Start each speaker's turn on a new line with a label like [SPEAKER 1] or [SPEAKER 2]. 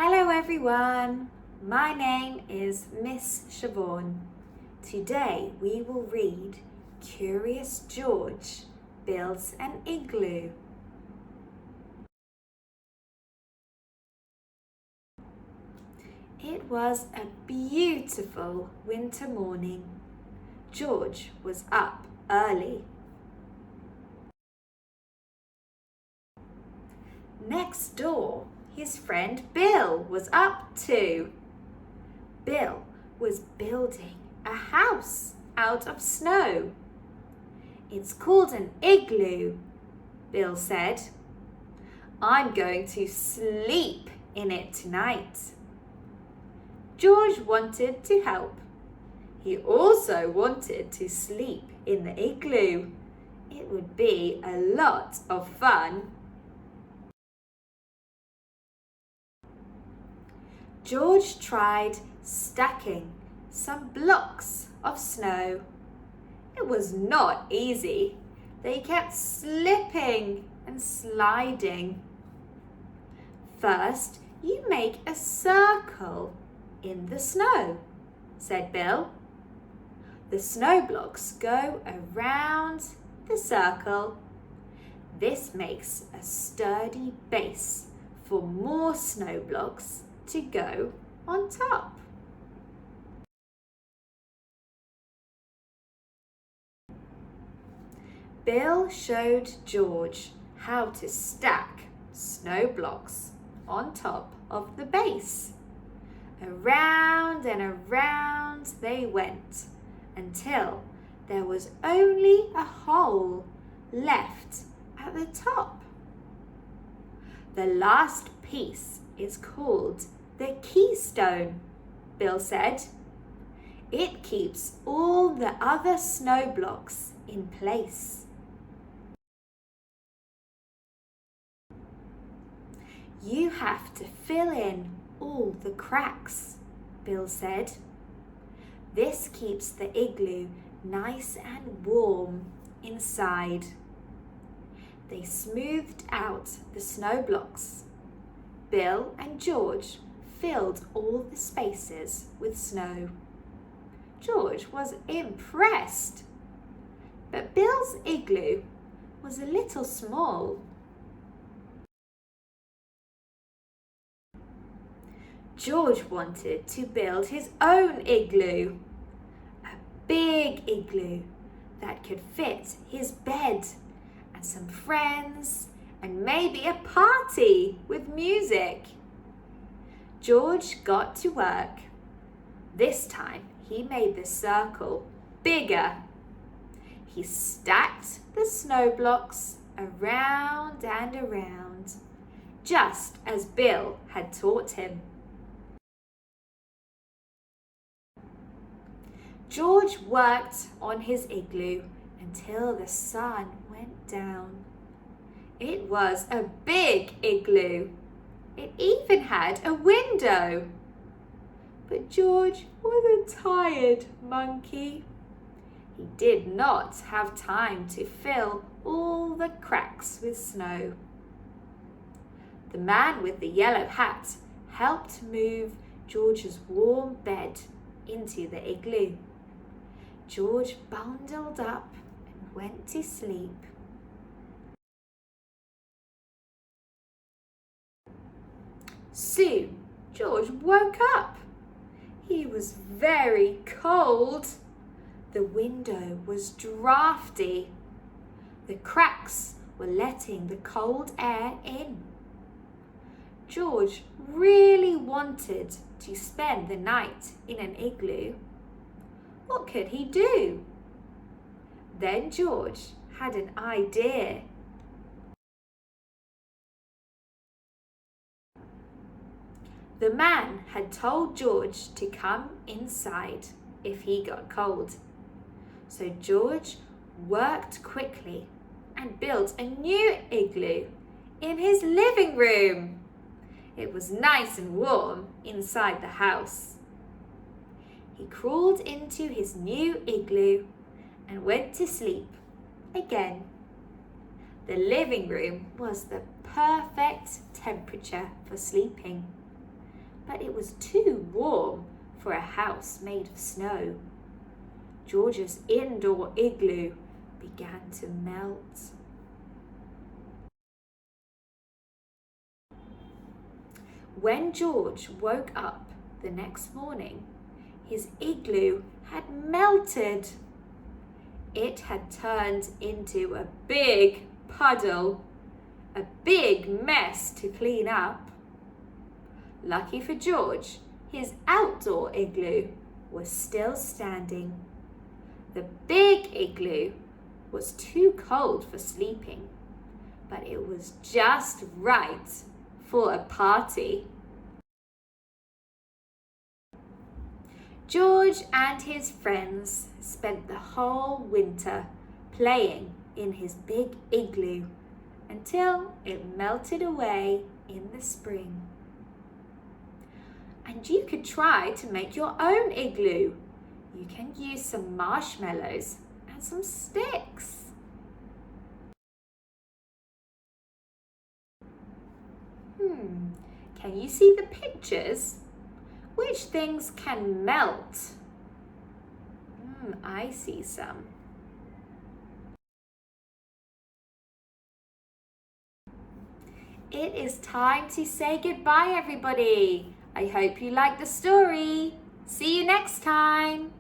[SPEAKER 1] Hello everyone, my name is Miss Siobhan. Today we will read Curious George Builds an Igloo. It was a beautiful winter morning. George was up early. Next door, his friend Bill was up too. Bill was building a house out of snow. It's called an igloo, Bill said. I'm going to sleep in it tonight. George wanted to help. He also wanted to sleep in the igloo. It would be a lot of fun. George tried stacking some blocks of snow. It was not easy. They kept slipping and sliding. First, you make a circle in the snow, said Bill. The snow blocks go around the circle. This makes a sturdy base for more snow blocks to go on top. Bill showed George how to stack snow blocks on top of the base. Around and around they went until there was only a hole left at the top. The last piece is called the keystone, Bill said. It keeps all the other snow blocks in place. You have to fill in all the cracks, Bill said. This keeps the igloo nice and warm inside. They smoothed out the snow blocks. Bill and George filled all the spaces with snow. George was impressed, but Bill's igloo was a little small. George wanted to build his own igloo, a big igloo that could fit his bed and some friends and maybe a party with music. George got to work. This time he made the circle bigger. He stacked the snow blocks around and around, just as Bill had taught him. George worked on his igloo until the sun went down. It was a big igloo. It even had a window. But George was a tired monkey. He did not have time to fill all the cracks with snow. The man with the yellow hat helped move George's warm bed into the igloo. George bundled up and went to sleep. Soon, George woke up. He was very cold. The window was drafty. The cracks were letting the cold air in. George really wanted to spend the night in an igloo. What could he do? Then George had an idea. The man had told George to come inside if he got cold. So George worked quickly and built a new igloo in his living room. It was nice and warm inside the house. He crawled into his new igloo and went to sleep again. The living room was the perfect temperature for sleeping. but it was too warm for a house made of snow. George's indoor igloo began to melt. When George woke up the next morning, his igloo had melted. It had turned into a big puddle, a big mess to clean up. Lucky for George, his outdoor igloo was still standing. The big igloo was too cold for sleeping, but it was just right for a party. George and his friends spent the whole winter playing in his big igloo until it melted away in the spring. And you could try to make your own igloo. You can use some marshmallows and some sticks. Can you see the pictures? Which things can melt? I see some. It is time to say goodbye, everybody. I hope you liked the story. See you next time.